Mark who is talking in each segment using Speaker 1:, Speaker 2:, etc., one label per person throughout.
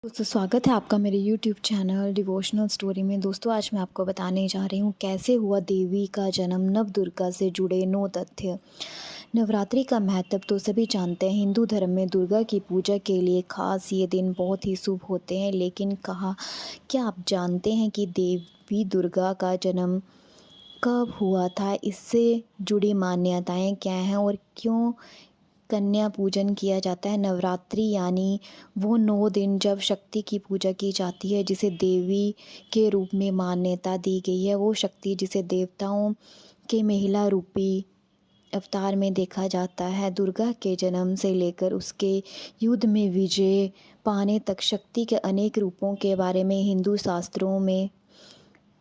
Speaker 1: दोस्तों स्वागत है आपका मेरे यूट्यूब चैनल डिवोशनल स्टोरी में। दोस्तों आज मैं आपको बताने जा रही हूँ कैसे हुआ देवी का जन्म, नवदुर्गा से जुड़े 9 तथ्य। नवरात्रि का महत्व तो सभी जानते हैं। हिंदू धर्म में दुर्गा की पूजा के लिए खास ये दिन बहुत ही शुभ होते हैं। लेकिन क्या आप जानते हैं कि देवी दुर्गा का जन्म कब हुआ था? इससे जुड़ी मान्यताएं क्या हैं और क्यों कन्या पूजन किया जाता है? नवरात्रि यानी वो 9 दिन जब शक्ति की पूजा की जाती है, जिसे देवी के रूप में मान्यता दी गई है। वो शक्ति जिसे देवताओं के महिला रूपी अवतार में देखा जाता है। दुर्गा के जन्म से लेकर उसके युद्ध में विजय पाने तक शक्ति के अनेक रूपों के बारे में हिंदू शास्त्रों में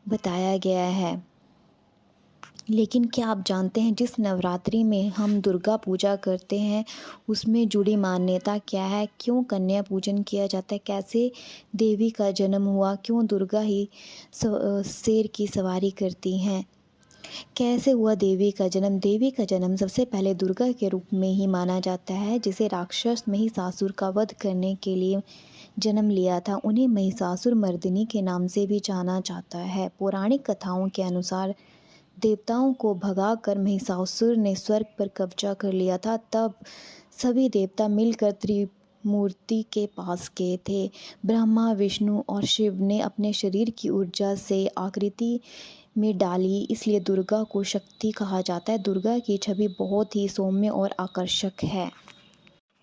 Speaker 1: बताया गया है। लेकिन क्या आप जानते हैं जिस नवरात्रि में हम दुर्गा पूजा करते हैं उसमें जुड़ी मान्यता क्या है? क्यों कन्या पूजन किया जाता है? कैसे देवी का जन्म हुआ? क्यों दुर्गा ही शेर की सवारी करती हैं? कैसे हुआ देवी का जन्म? देवी का जन्म सबसे पहले दुर्गा के रूप में ही माना जाता है, जिसे राक्षस महिषासुर का वध करने के लिए जन्म लिया था। उन्हें महिषासुर मर्दिनी के नाम से भी जाना जाता है। पौराणिक कथाओं के अनुसार देवताओं को भगाकर महिषासुर ने स्वर्ग पर कब्जा कर लिया था। तब सभी देवता मिलकर त्रिमूर्ति के पास गए थे। ब्रह्मा, विष्णु और शिव ने अपने शरीर की ऊर्जा से आकृति में डाली, इसलिए दुर्गा को शक्ति कहा जाता है। दुर्गा की छवि बहुत ही सौम्य और आकर्षक है।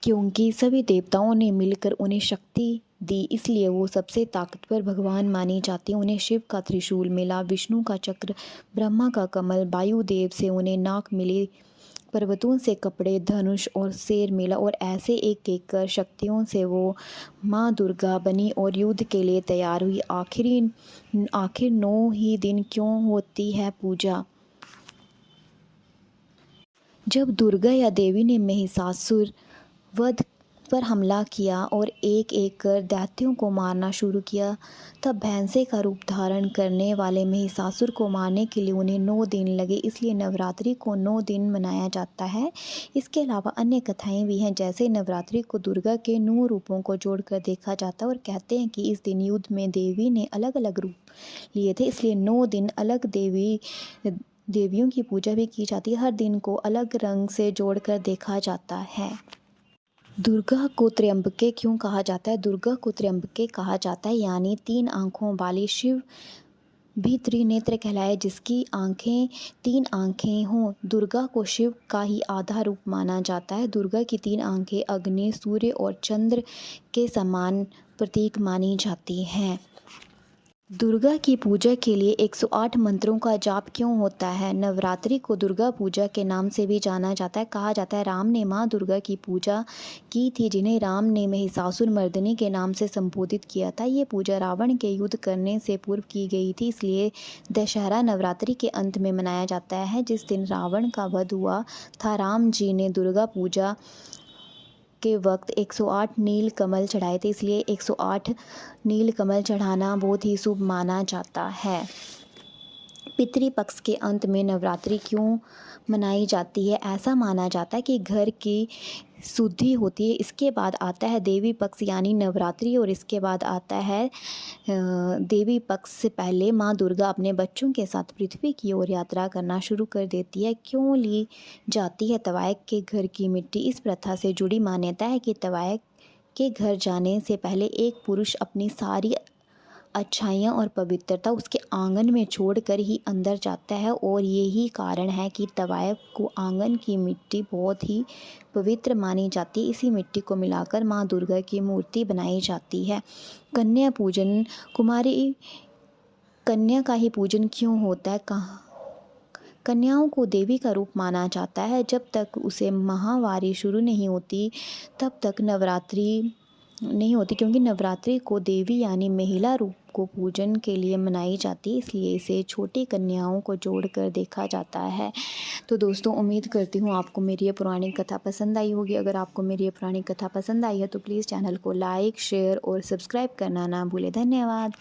Speaker 1: क्योंकि सभी देवताओं ने मिलकर उन्हें शक्ति दी, इसलिए वो सबसे ताकतवर भगवान मानी जाती हैं। उन्हें शिव का त्रिशूल मिला, विष्णु का चक्र, ब्रह्मा का कमल, वायुदेव से उन्हें नाक मिली, पर्वतों से कपड़े, धनुष और शेर मिला और ऐसे एक एक कर शक्तियों से वो माँ दुर्गा बनी और युद्ध के लिए तैयार हुई। आखिर 9 ही दिन क्यों होती है पूजा? जब दुर्गा या देवी ने महिषासुर वध पर हमला किया और एक एक कर दैत्यों को मारना शुरू किया, तब भैंसे का रूप धारण करने वाले महिषासुर को मारने के लिए उन्हें 9 दिन लगे। इसलिए नवरात्रि को 9 दिन मनाया जाता है। इसके अलावा अन्य कथाएं भी हैं, जैसे नवरात्रि को दुर्गा के 9 रूपों को जोड़कर देखा जाता है और कहते हैं कि इस दिन युद्ध में देवी ने अलग अलग रूप लिए थे, इसलिए 9 दिन अलग देवियों की पूजा भी की जाती है। हर दिन को अलग रंग से जोड़कर देखा जाता है। दुर्गा को त्र्यंबके क्यों कहा जाता है? दुर्गा को त्र्यंबके कहा जाता है यानी 3 आँखों वाली। शिव भी त्रिनेत्र कहलाए, जिसकी 3 आँखें हों। दुर्गा को शिव का ही आधा रूप माना जाता है। दुर्गा की 3 आँखें अग्नि, सूर्य और चंद्र के समान प्रतीक मानी जाती हैं। दुर्गा की पूजा के लिए 108 मंत्रों का जाप क्यों होता है? नवरात्रि को दुर्गा पूजा के नाम से भी जाना जाता है। कहा जाता है राम ने माँ दुर्गा की पूजा की थी, जिन्हें राम ने महिषासुर मर्दिनी के नाम से संबोधित किया था। ये पूजा रावण के युद्ध करने से पूर्व की गई थी, इसलिए दशहरा नवरात्रि के अंत में मनाया जाता है। जिस दिन रावण का वध हुआ था, राम जी ने दुर्गा पूजा के वक्त 108 नील कमल चढ़ाए थे, इसलिए 108 नील कमल चढ़ाना बहुत ही शुभ माना जाता है। पितृपक्ष के अंत में नवरात्रि क्यों मनाई जाती है? ऐसा माना जाता है कि घर की शुद्धि होती है। इसके बाद आता है देवी पक्ष यानी नवरात्रि और इसके बाद आता है देवी पक्ष से पहले माँ दुर्गा अपने बच्चों के साथ पृथ्वी की ओर यात्रा करना शुरू कर देती है। क्यों ली जाती है तवायक के घर की मिट्टी? इस प्रथा से जुड़ी मान्यता है कि तवायक के घर जाने से पहले एक पुरुष अपनी सारी अच्छाइयाँ और पवित्रता उसके आंगन में छोड़कर ही अंदर जाता है और यही कारण है कि तवायफ को आंगन की मिट्टी बहुत ही पवित्र मानी जाती है। इसी मिट्टी को मिलाकर माँ दुर्गा की मूर्ति बनाई जाती है। कन्या पूजन, कुमारी कन्या का ही पूजन क्यों होता है? कन्याओं को देवी का रूप माना जाता है। जब तक उसे माहवारी शुरू नहीं होती तब तक नवरात्रि नहीं होती, क्योंकि नवरात्रि को देवी यानी महिला रूप को पूजन के लिए मनाई जाती है, इसलिए इसे छोटी कन्याओं को जोड़कर देखा जाता है। तो दोस्तों उम्मीद करती हूँ आपको मेरी ये पुरानी कथा पसंद आई होगी। अगर आपको मेरी ये पुरानी कथा पसंद आई है तो प्लीज़ चैनल को लाइक, शेयर और सब्सक्राइब करना ना भूलें। धन्यवाद।